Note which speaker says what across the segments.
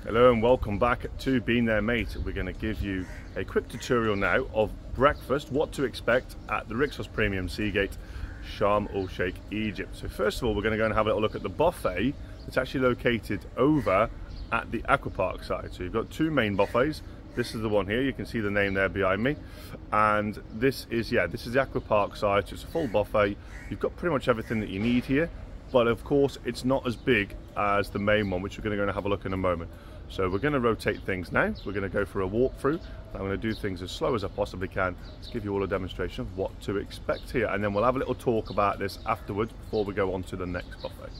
Speaker 1: Hello and welcome back to beenTHEREmate. We're going to give you a quick tutorial now of breakfast, what to expect at the Rixos Premium Seagate, Sharm el Sheikh, Egypt. So first of all, we're going to go and have a little look at the buffet that's actually located over at the aquapark side. So you've got two main buffets. This is the one here, you can see the name there behind me. And this is the aquapark side, so it's a full buffet. You've got pretty much everything that you need here. But of course, it's not as big as the main one, which we're going to go and have a look in a moment. So we're going to rotate things now. We're going to go for a walkthrough. I'm going to do things as slow as I possibly can to give you all a demonstration of what to expect here. And then we'll have a little talk about this afterwards before we go on to the next buffet.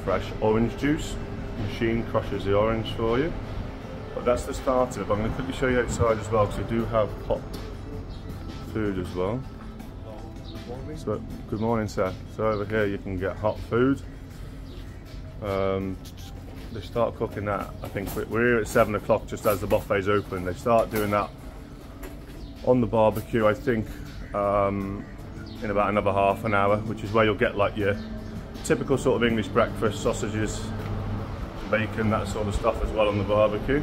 Speaker 1: Fresh orange juice, machine crushes the orange for you. But that's the start of it. I'm going to quickly show you outside as well, because we do have hot food as well. So, good morning, sir. So over here you can get hot food. They start cooking that, I think we're here at 7 o'clock just as the buffet's open. They start doing that on the barbecue, I think, in about another half an hour, which is where you'll get like your typical sort of English breakfast, sausages, bacon, that sort of stuff as well on the barbecue.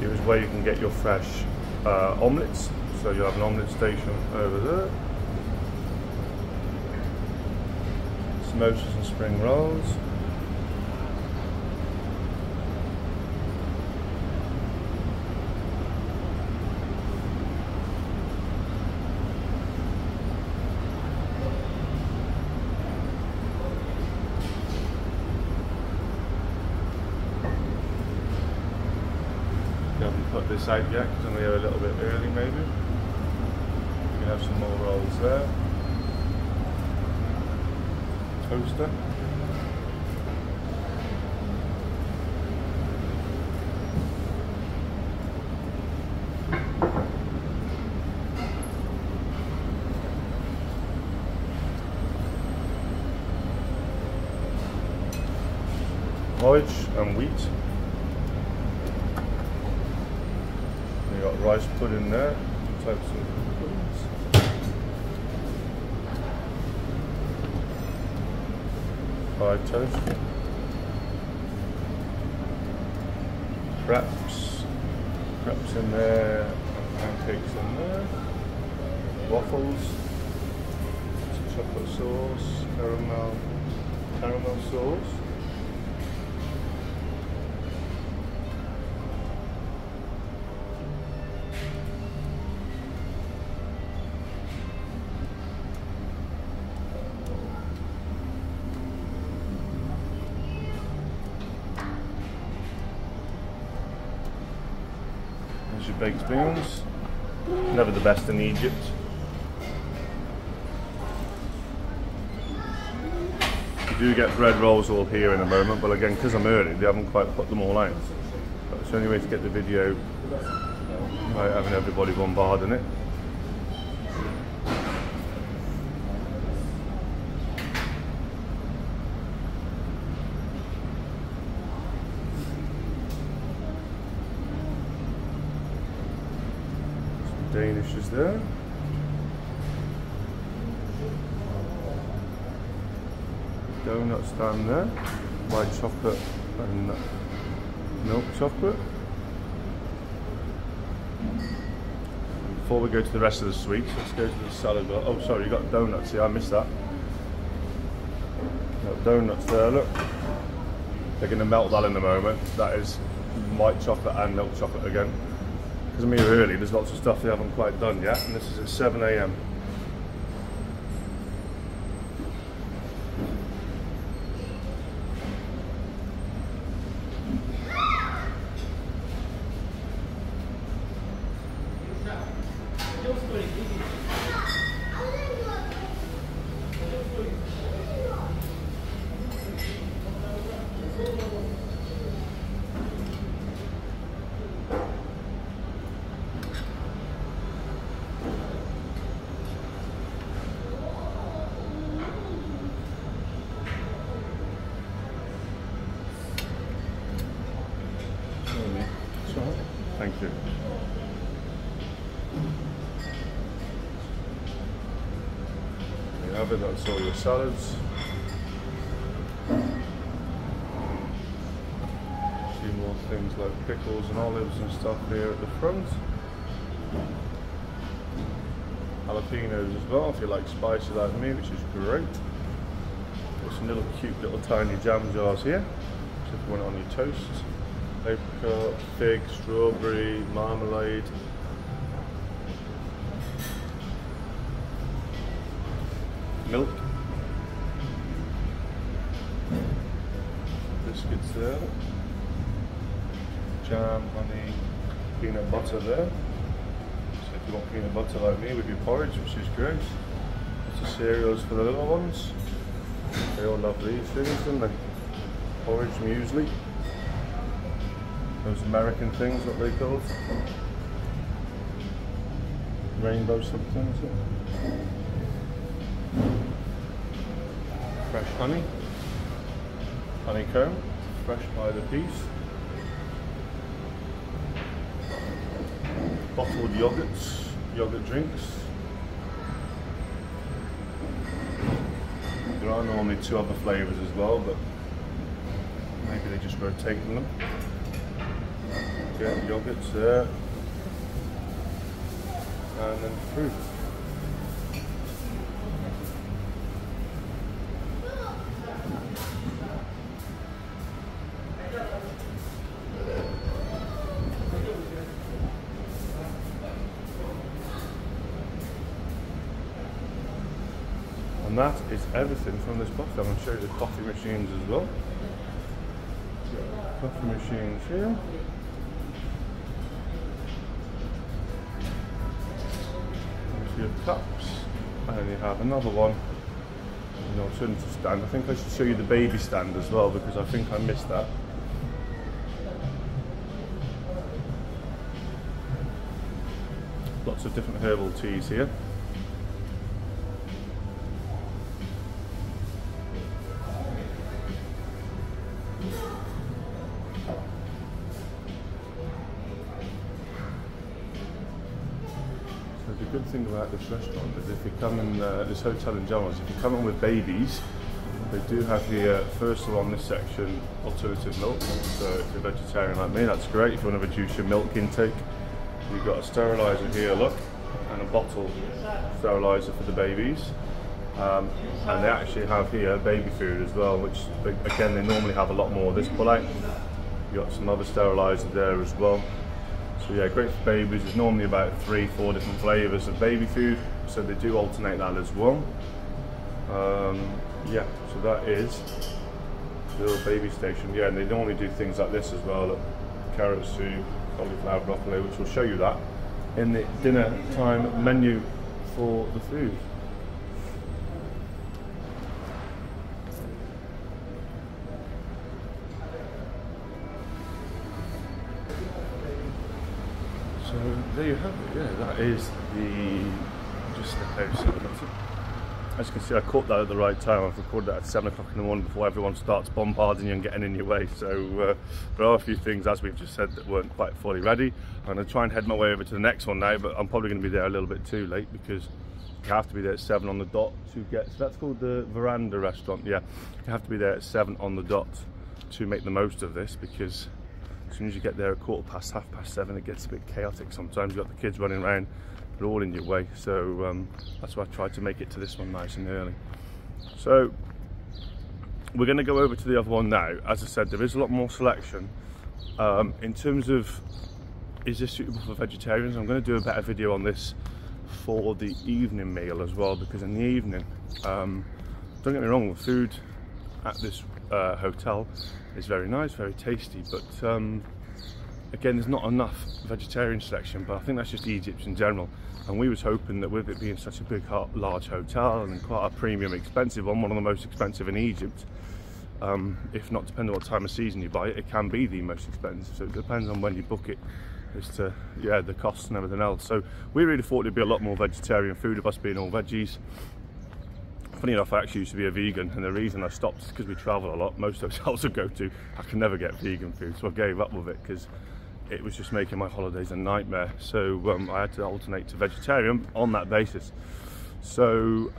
Speaker 1: Here's where you can get your fresh omelettes. So you have an omelette station over there. Samosas and spring rolls. Haven't put this out yet because I'm here a little bit early maybe. You can have some more rolls there. Toaster. Porridge and wheat. You got rice pudding there, two types of puddings. Fried toast. Crepes in there, and pancakes in there. Waffles. Some chocolate sauce, caramel sauce. Your baked beans, never the best in Egypt. You do get bread rolls all here in a moment, but again, because I'm early, they haven't quite put them all out. But it's the only way to get the video without having everybody bombarding it. Danish is there. Donut stand there. White chocolate and milk chocolate. Before we go to the rest of the sweets, let's go to the salad bar. Oh, sorry, you got donuts here. I missed that. Got donuts there. Look, they're going to melt that in a moment. That is white chocolate and milk chocolate again. Because I'm here early, there's lots of stuff they haven't quite done yet, and this is at 7 AM. Thank you. There you have it, that's all your salads. A few more things like pickles and olives and stuff here at the front. Jalapenos as well, if you like spicy like me, which is great. Got some little cute little tiny jam jars here, so if you want it on your toast. Apricot, fig, strawberry, marmalade. Milk. Biscuits there. Jam, honey, peanut butter there. So if you want peanut butter like me with your porridge, which is great. Lots of cereals for the little ones. They all love these things, don't they? Porridge, muesli. Those American things, what they called? Rainbow something, is it? Fresh honey. Honeycomb. Fresh by the piece. Bottled yogurts. Yogurt drinks. There are normally 2 other flavours as well, but maybe they just rotate them. Get yogurts there, and then fruit. And that is everything from this buffet. I'm going to show you the coffee machines as well. Coffee machines here. Your cups, and then you have another one, an alternative stand. I think I should show you the baby stand as well, because I think I missed that. Lots of different herbal teas here. The good thing about this restaurant is if you come in, this hotel in general, is if you come in with babies, they do have here, first of all, in this section, alternative milk. So if you're vegetarian like me, that's great. If you want to reduce your milk intake, you've got a steriliser here, look, and a bottle steriliser for the babies. And they actually have here baby food as well, which again, they normally have a lot more of this pull out. You've got some other steriliser there as well. So yeah, great for babies. There's normally about 3-4 different flavours of baby food, so they do alternate that as well. Yeah, so that is the little baby station. Yeah, and they normally do things like this as well. Look, carrot soup, cauliflower, broccoli, which will show you that in the dinner time menu for the food. So there you have it. Yeah, that is just the house. As you can see, I caught that at the right time. I've recorded that at 7 o'clock in the morning before everyone starts bombarding you and getting in your way. So there are a few things, as we've just said, that weren't quite fully ready. I'm going to try and head my way over to the next one now, but I'm probably going to be there a little bit too late because you have to be there at 7 on the dot to get. So that's called the Veranda restaurant. Yeah, you have to be there at 7 on the dot to make the most of this, because as soon as you get there at 7:15, it gets a bit chaotic sometimes. You've got the kids running around, they're all in your way, so that's why I tried to make it to this one nice and early. So we're going to go over to the other one now. As I said, there is a lot more selection. In terms of, is this suitable for vegetarians? I'm going to do a better video on this for the evening meal as well, because in the evening, don't get me wrong, the food at this hotel is very nice, very tasty, but again, there's not enough vegetarian selection. But I think that's just Egypt in general, and we was hoping that with it being such a big, large hotel and quite a premium, expensive one of the most expensive in Egypt, if not, depending on what time of season you buy it, it can be the most expensive. So it depends on when you book it as to, yeah, the costs and everything else. So we really thought there'd be a lot more vegetarian food of us being all veggies. Funny enough, I actually used to be a vegan, and the reason I stopped is because we travel a lot. Most hotels I go to, I can never get vegan food, so I gave up with it because it was just making my holidays a nightmare. So I had to alternate to vegetarian on that basis. So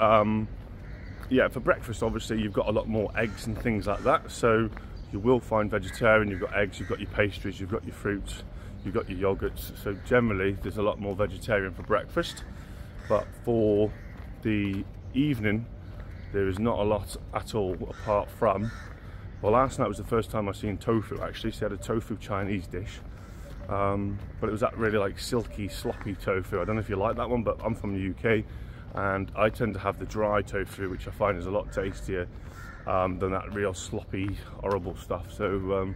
Speaker 1: yeah, for breakfast, obviously, you've got a lot more eggs and things like that. So you will find vegetarian. You've got eggs, you've got your pastries, you've got your fruits, you've got your yogurts. So generally, there's a lot more vegetarian for breakfast. But for the evening, there is not a lot at all, apart from, well, last night was the first time I've seen tofu actually. So they had a tofu Chinese dish, but it was that really like silky, sloppy tofu. I don't know if you like that one, but I'm from the UK, and I tend to have the dry tofu, which I find is a lot tastier than that real sloppy, horrible stuff. So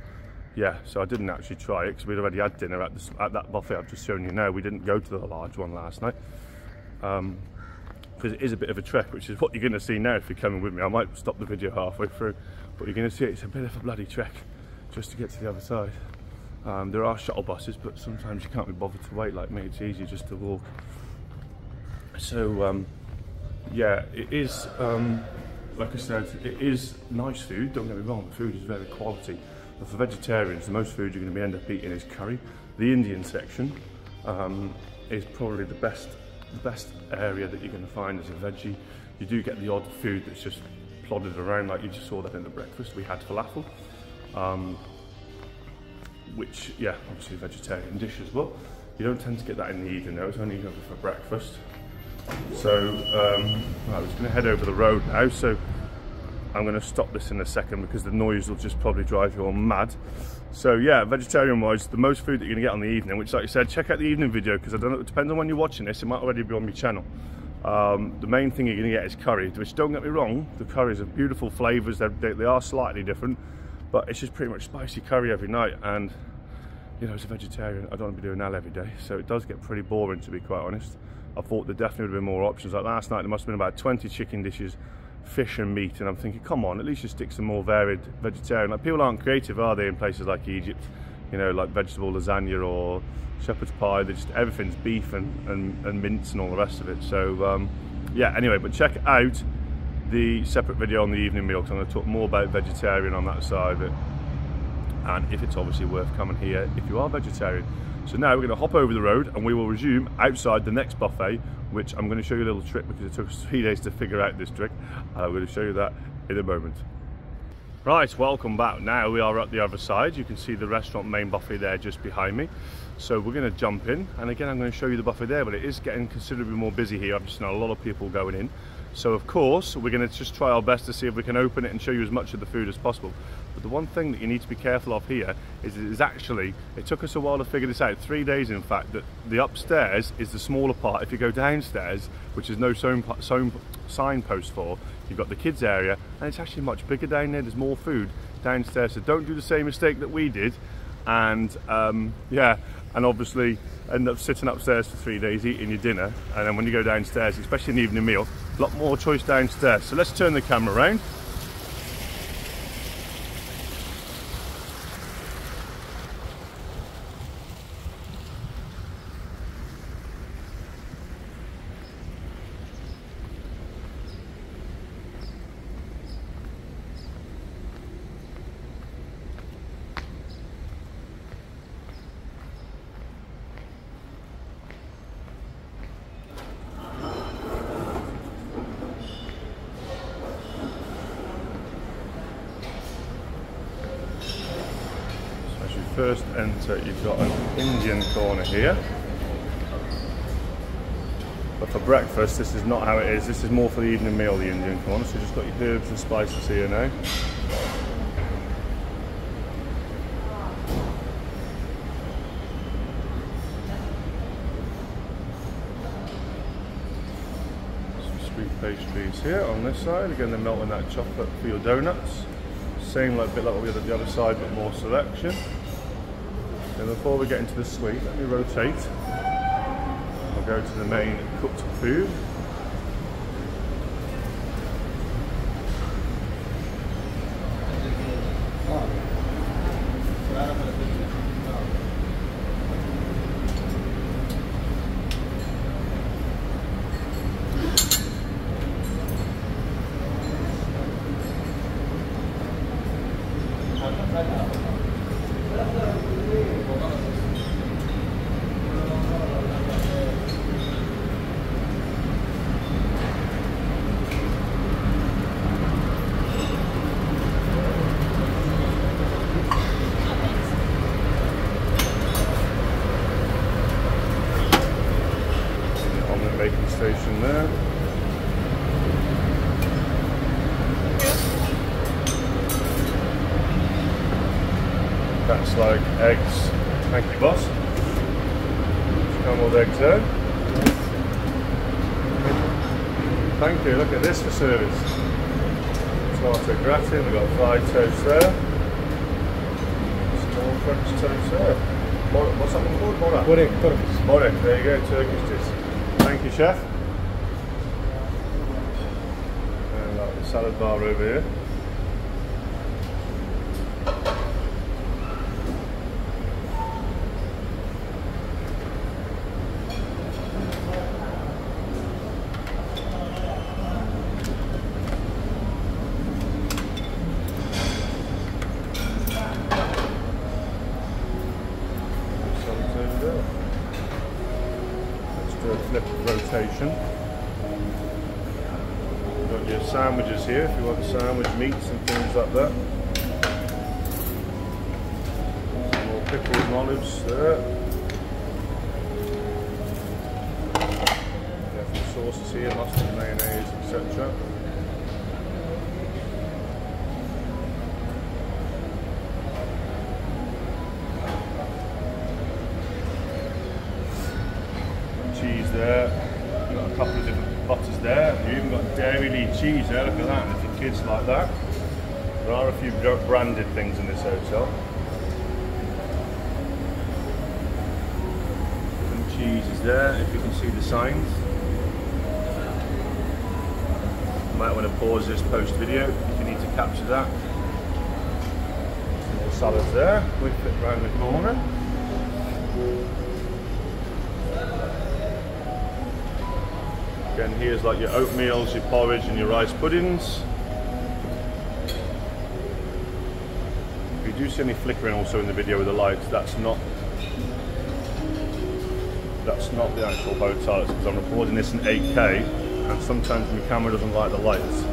Speaker 1: yeah, so I didn't actually try it because we'd already had dinner at that buffet I've just shown you now. We didn't go to the large one last night. Because it is a bit of a trek, which is what you're going to see now if you're coming with me. I might stop the video halfway through, but you're going to see it's a bit of a bloody trek just to get to the other side. There are shuttle buses, but sometimes you can't be bothered to wait like me. It's easier just to walk. So yeah, it is, like I said, it is nice food, don't get me wrong, the food is very quality. But for vegetarians, the most food you're going to end up eating is curry. The Indian section is probably the best area that you're going to find as a veggie. You do get the odd food that's just plodded around, like you just saw that in the breakfast. We had falafel, which, yeah, obviously a vegetarian dish as well. You don't tend to get that in the evening though, it's only over for breakfast. So I was going to head over the road now, so I'm going to stop this in a second because the noise will just probably drive you all mad. So yeah, vegetarian wise, the most food that you're going to get on the evening, which, like I said, check out the evening video, because I don't know, it depends on when you're watching this, it might already be on my channel. The main thing you're going to get is curry, which, don't get me wrong, the curries are beautiful flavours, they are slightly different, but it's just pretty much spicy curry every night. And you know, as a vegetarian, I don't want to be doing that every day, so it does get pretty boring, to be quite honest. I thought there definitely would have been more options. Like last night there must have been about 20 chicken dishes, fish and meat, and I'm thinking, come on, at least just stick some more varied vegetarian. Like, people aren't creative, are they, in places like Egypt? You know, like vegetable lasagna or shepherd's pie, they just, everything's beef and mince and all the rest of it. So yeah, anyway, but check out the separate video on the evening meal, because I'm going to talk more about vegetarian on that side of it, and if it's obviously worth coming here if you are vegetarian. So now we're going to hop over the road and we will resume outside the next buffet, which I'm going to show you a little trick because it took us 3 days to figure out this trick. I'm going to show you that in a moment. Right, welcome back. Now we are at the other side. You can see the restaurant main buffet there just behind me. So we're going to jump in, and again I'm going to show you the buffet there, but it is getting considerably more busy here. I've just seen a lot of people going in. So of course we're going to just try our best to see if we can open it and show you as much of the food as possible. But the one thing that you need to be careful of here is actually, it took us a while to figure this out, 3 days in fact, that the upstairs is the smaller part. If you go downstairs, which there's no signpost for, you've got the kids area, and it's actually much bigger down there. There's more food downstairs, so don't do the same mistake that we did, and yeah, and obviously end up sitting upstairs for 3 days eating your dinner, and then when you go downstairs, especially in the evening meal, a lot more choice downstairs. So let's turn the camera around. first enter, you've got an Indian corner here. But for breakfast, this is not how it is. This is more for the evening meal, the Indian corner. So you've just got your herbs and spices here now. Pastries here on this side. Again, they're melting that chocolate for your donuts. Same bit like what we had at the other side, but more selection. And before we get into the sweet, let me rotate. I'll go to the main cooked food. Baking station there. That's like eggs. Thank you, boss. Scrambled eggs there. Thank you. Look at this for service. Tomato gratin. We've got fried toast there. Small French toast there. What's that one called? Morek. Morek. There you go. Turkish dish. Thank you, chef. And like the salad bar over here. Flip rotation. You've got your sandwiches here if you want sandwich meats and things like that. Some more pickles and olives there. Different sauces here, mustard, mayonnaise, etc. Cheese there, you've got a couple of different butters there, you've even got dairy lead cheese there, look at that, and if your kids like that. There are a few branded things in this hotel. Some cheeses there, if you can see the signs. You might want to pause this post video if you need to capture that. Some more salads there, we fit round the corner. Again, here's like your oatmeals, your porridge and your rice puddings. If you do see any flickering also in the video with the lights, that's not the actual hotel, it's because I'm recording this in 8K and sometimes my camera doesn't like the lights.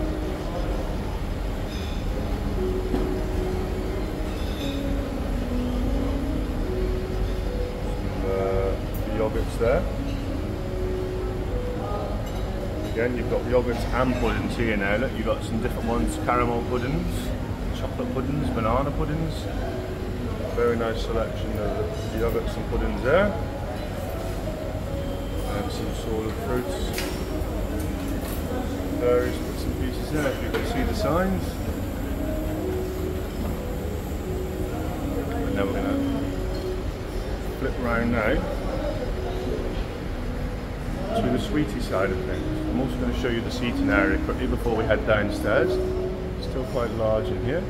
Speaker 1: Some yogurts there. Again, you've got yogurts and puddings here now. Look, you've got some different ones, caramel puddings, chocolate puddings, banana puddings. Very nice selection of the yogurts and puddings there. And some sort of fruits. Various bits and pieces there, if you can see the signs. And now we're going to flip around now to the sweetie side of things. I'm also going to show you the seating area quickly before we head downstairs. Still quite large in here.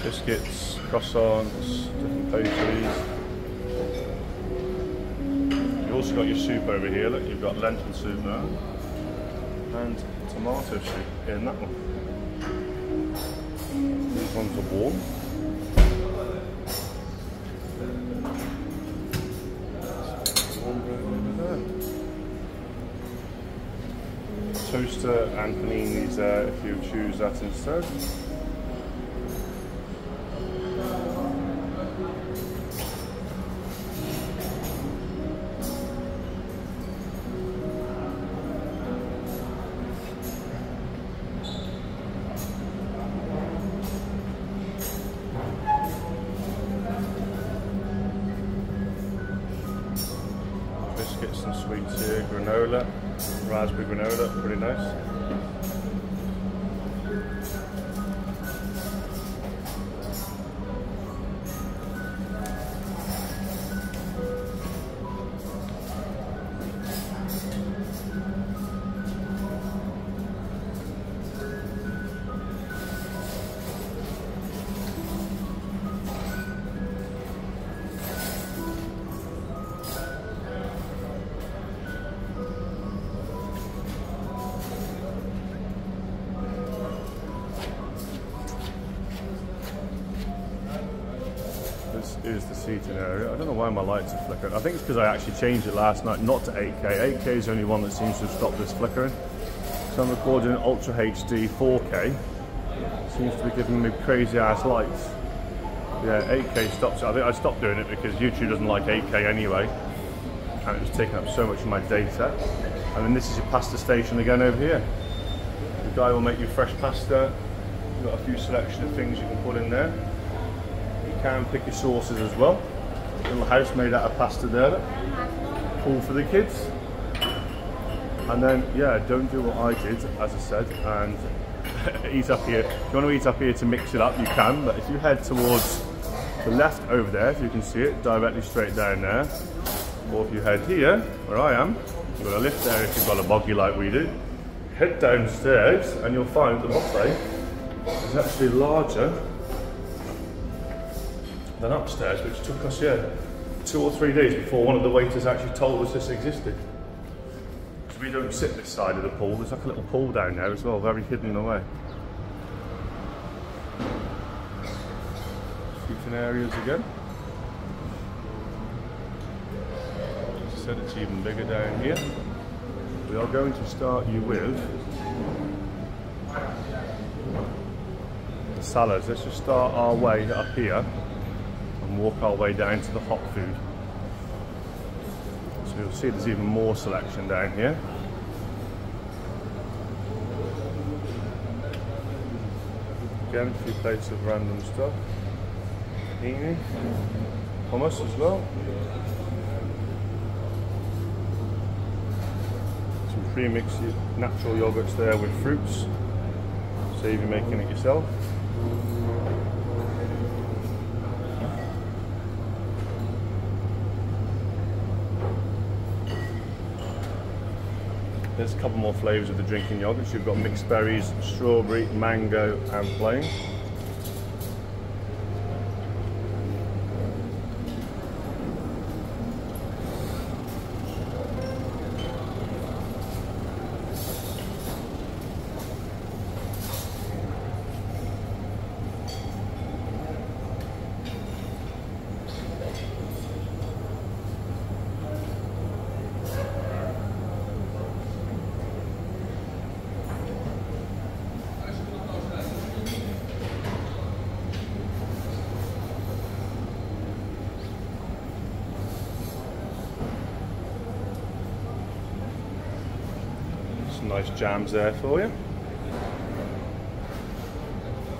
Speaker 1: Biscuits, croissants, different pastries. You've also got your soup over here. Look, you've got lentil soup now. And tomato soup in that one. These ones are warm. Toaster and paninis there if you choose that instead. Biscuits and sweets here, granola, raspberry granola, pretty nice. This is the seating area. I don't know why my lights are flickering. I think it's because I actually changed it last night, not to 8K. 8K is the only one that seems to have stopped this flickering. So I'm recording in Ultra HD 4K. Seems to be giving me crazy ass lights. Yeah, 8K stops it. I think I stopped doing it because YouTube doesn't like 8K anyway. And it was taking up so much of my data. And then this is your pasta station again over here. The guy will make you fresh pasta. You've got a few selection of things you can put in there. You can pick your sauces as well. Little house made out of pasta there. Cool for the kids. And then, yeah, don't do what I did, as I said, and eat up here. If you want to eat up here to mix it up, you can, but if you head towards the left over there, if you can see it, directly straight down there, or if you head here, where I am, you've got a lift there if you've got a boggy like we do, head downstairs and you'll find the buffet is actually larger than upstairs, which took us, 2 or 3 days before one of the waiters actually told us this existed. Because we don't sit this side of the pool, there's like a little pool down there as well, very hidden away. Seating areas again. As I said, it's even bigger down here. We are going to start you with the salads. Let's just start our way up here and walk our way down to the hot food. So you'll see there's even more selection down here. Again, a few plates of random stuff. Panini, hummus as well. Some pre-mixed natural yogurts there with fruits. Save you making it yourself. There's a couple more flavours of the drinking yogurts. You've got mixed berries, strawberry, mango and plain. Nice jams there for you.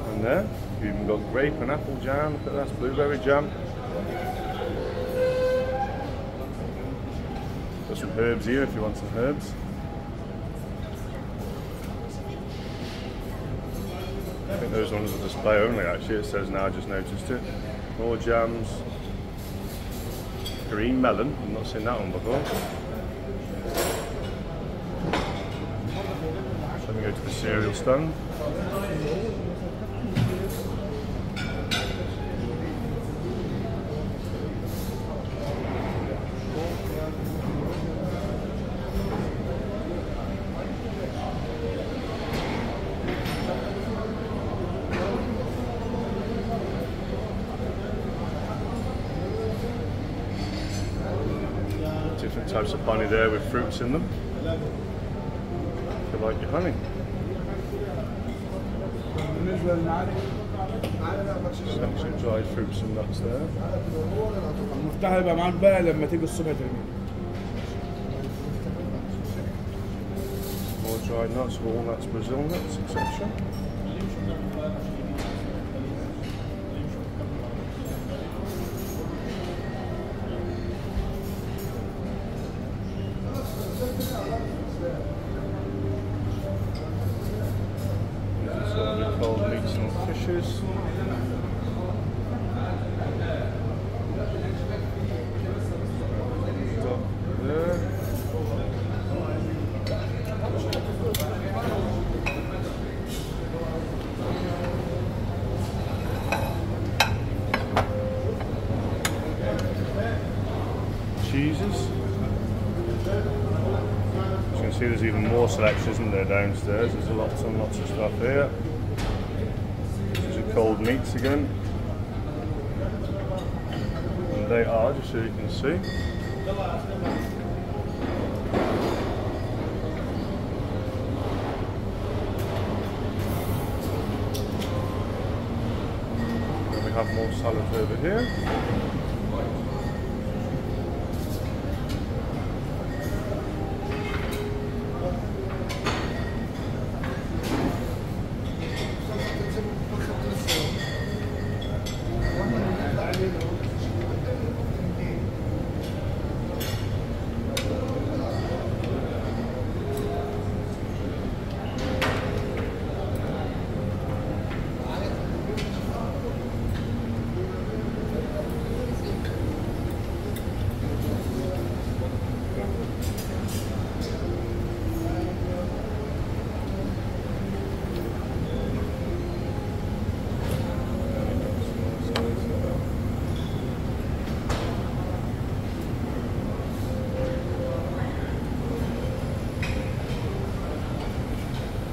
Speaker 1: And there, you've even got grape and apple jam. Look at that, blueberry jam. Got some herbs here if you want some herbs. I think those ones are display only actually, it says now, I just noticed it. More jams. Green melon, I've not seen that one before. Go to the cereal stand. Different types of honey there with fruits in them. If you like your honey. Section dried fruits and nuts there.
Speaker 2: المفتاح يبقى معاك بقى لما تيجي الصبح ترميه.
Speaker 1: More dried nuts, walnuts, Brazil nuts, etc. Cold meats and fishes. There. Cheeses. As you can see, there's even more selection, isn't there, downstairs? There's lots and lots of stuff here. Cold meats again, and they are, just so you can see, and we have more salads over here.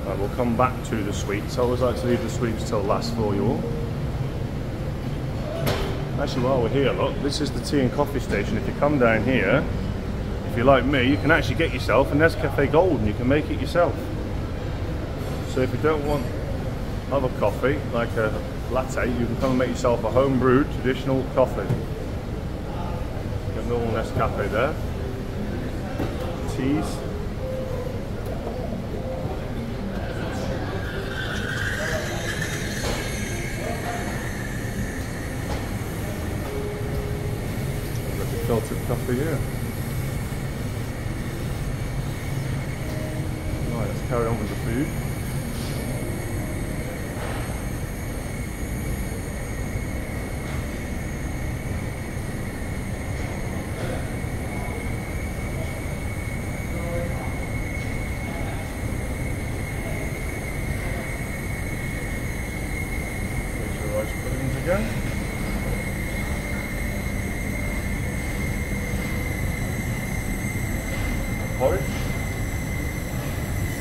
Speaker 1: Right, we'll come back to the sweets. I always like to leave the sweets till last for you all. Actually, while we're here, look, this is the tea and coffee station. If you come down here, if you're like me, you can actually get yourself a Nescafe Gold and you can make it yourself. So if you don't want other coffee, like a latte, you can come and make yourself a home brewed traditional coffee. Got normal Nescafe there. Teas. Filtered coffee here. Right, let's carry on with the food. Here's your rice puddings again. Porridge.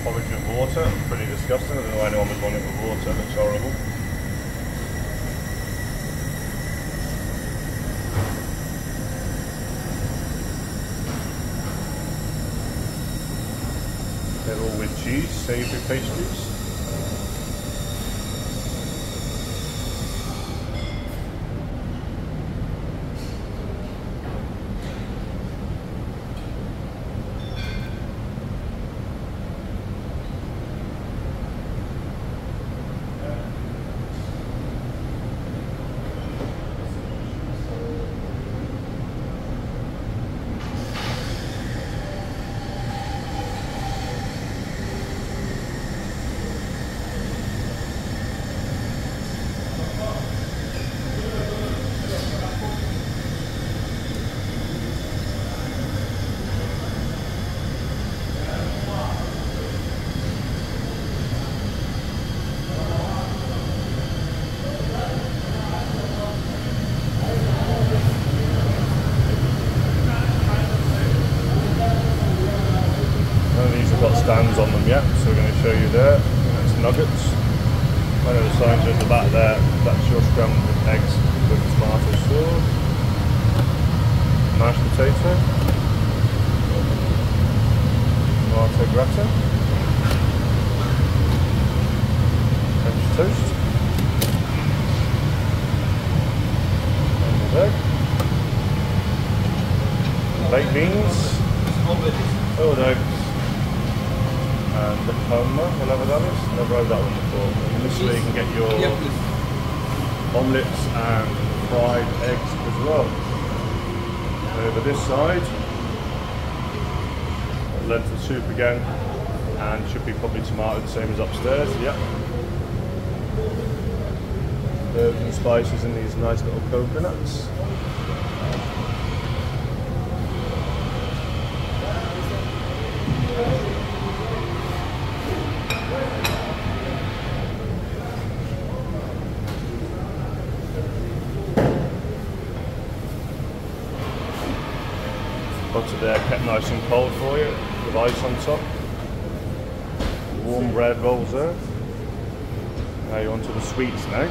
Speaker 1: Porridge with water, pretty disgusting. I don't know why anyone would want it with water, it looks horrible. They're all with cheese, savoury pastries. Stands on them yet, so we're going to show you there. That's nuggets. I know the signs are at the back there. That's your scrambled eggs with tomato sauce. Mashed potato. tomato gratin, French toast, egg, baked beans, boiled eggs, and the coma, whatever that is. Never had that one before. And this way you can get your omelettes and fried eggs as well. Over this side, lentil soup again, and should be probably tomato, the same as upstairs. Yep. Herbs and spices in these nice little coconuts. Butter there kept nice and cold for you, with ice on top. Warm bread rolls there. Now you're onto the sweets now.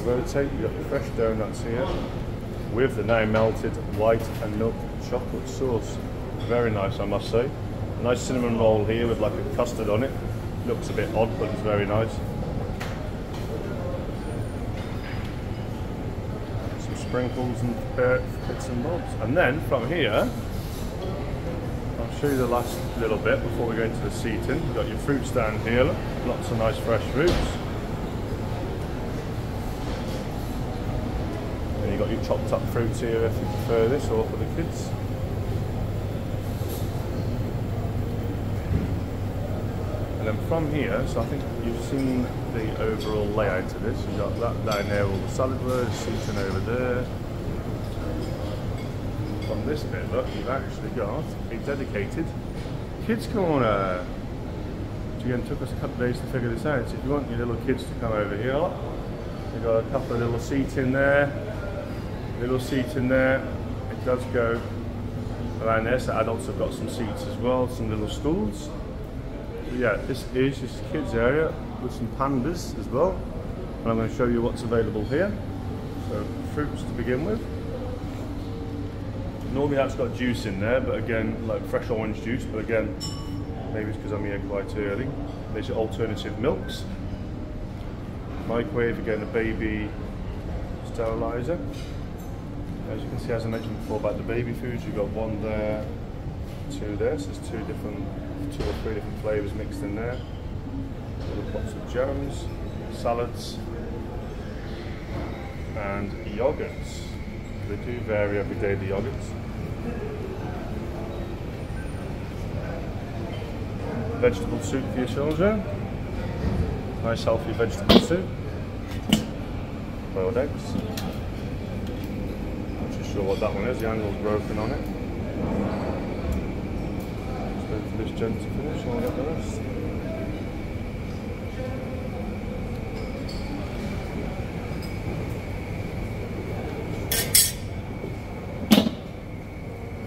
Speaker 1: Rotate, you've got the fresh donuts here with the now melted white and milk chocolate sauce. Very nice, I must say. A nice cinnamon roll here with like a custard on it. Looks a bit odd, but it's very nice. Some sprinkles and bits and bobs. And then from here, I'll show you the last little bit before we go into the seating. You've got your fruit stand here, look. Lots of nice fresh fruits. You've got your chopped up fruits here if you prefer this, or for the kids. And then from here, so I think you've seen the overall layout of this. You've got that down there, all the salad bars, seating over there. From this bit, look, you've actually got a dedicated kids corner. Which again took us a couple of days to figure this out. So if you want your little kids to come over here, look, you've got a couple of little seats in there. Little seat in there, it does go around there, so adults have got some seats as well, some little stools. But yeah, this is just kids area with some pandas as well, and I'm going to show you what's available here. So fruits to begin with. Normally that's got juice in there, but again, like fresh orange juice, but again, maybe it's because I'm here quite early. There's your alternative milks. Microwave, again, a baby sterilizer. As you can see, as I mentioned before about the baby foods, you've got one there, two there, so there's two or three different flavours mixed in there. Little pots of jams, salads, and yogurts. They do vary every day, the yogurts. Vegetable soup for your children. Nice healthy vegetable soup. Boiled eggs. Sure what that one is, the handle's broken on it. Just wait for this gent to finish and I'll get the rest.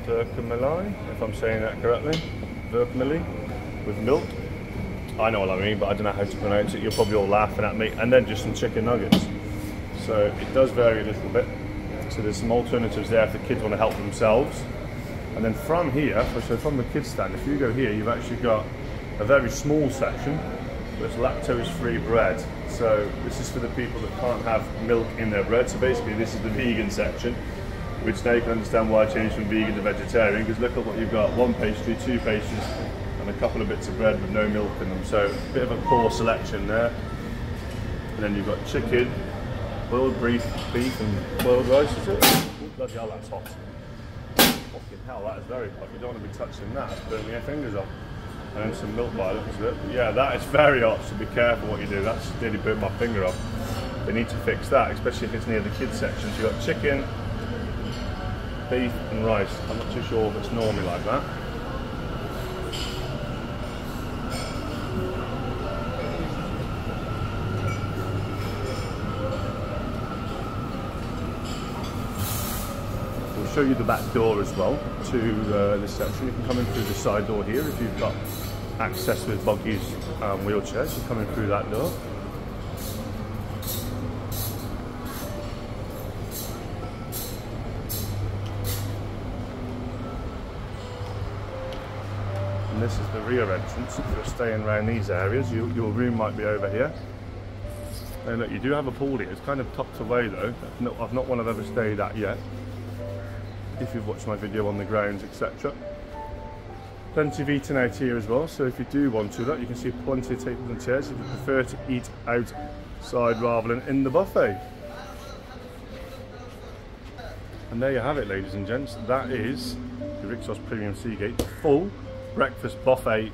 Speaker 1: Vermicelli, if I'm saying that correctly. Vermicelli with milk. I know what I mean, but I don't know how to pronounce it. You're probably all laughing at me. And then just some chicken nuggets. So it does vary a little bit. So there's some alternatives there if the kids want to help themselves. And then from here, so from the kids stand, if you go here, you've actually got a very small section with lactose-free bread. So this is for the people that can't have milk in their bread. So basically this is the vegan section, which now you can understand why I changed from vegan to vegetarian, because look at what you've got, one pastry, two pastries, and a couple of bits of bread with no milk in them. So a bit of a core selection there. And then you've got chicken, boiled beef and boiled rice, is it? Oh, bloody hell, that's hot. Fucking hell, that is very hot. You don't want to be touching that, it's burning your fingers off. And then some milk by the looks of it. But yeah, that is very hot, so be careful what you do. That's nearly burnt my finger off. They need to fix that, especially if it's near the kids section. So you've got chicken, beef and rice. I'm not too sure if it's normally like that. show you the back door as well to this section. You can come in through the side door here if you've got access with buggies and wheelchairs. You come in through that door. And this is the rear entrance. If you're staying around these areas, your room might be over here. And look, you do have a pool here. It's kind of tucked away though. I've not one I've ever stayed at yet. If you've watched my video on the grounds, etc. Plenty of eating out here as well. So if you do want to, look, you can see plenty of tables and chairs if you prefer to eat outside rather than in the buffet. And there you have it, ladies and gents. That is the Rixos Premium Seagate full breakfast buffet.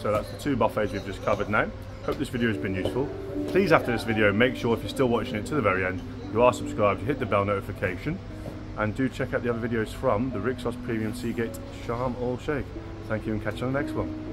Speaker 1: So that's the 2 buffets we've just covered now. Hope this video has been useful. Please, after this video, make sure if you're still watching it to the very end, you are subscribed, you hit the bell notification, and do check out the other videos from the Rixos Premium Seagate Sharm el Sheikh. Thank you and catch you on the next one.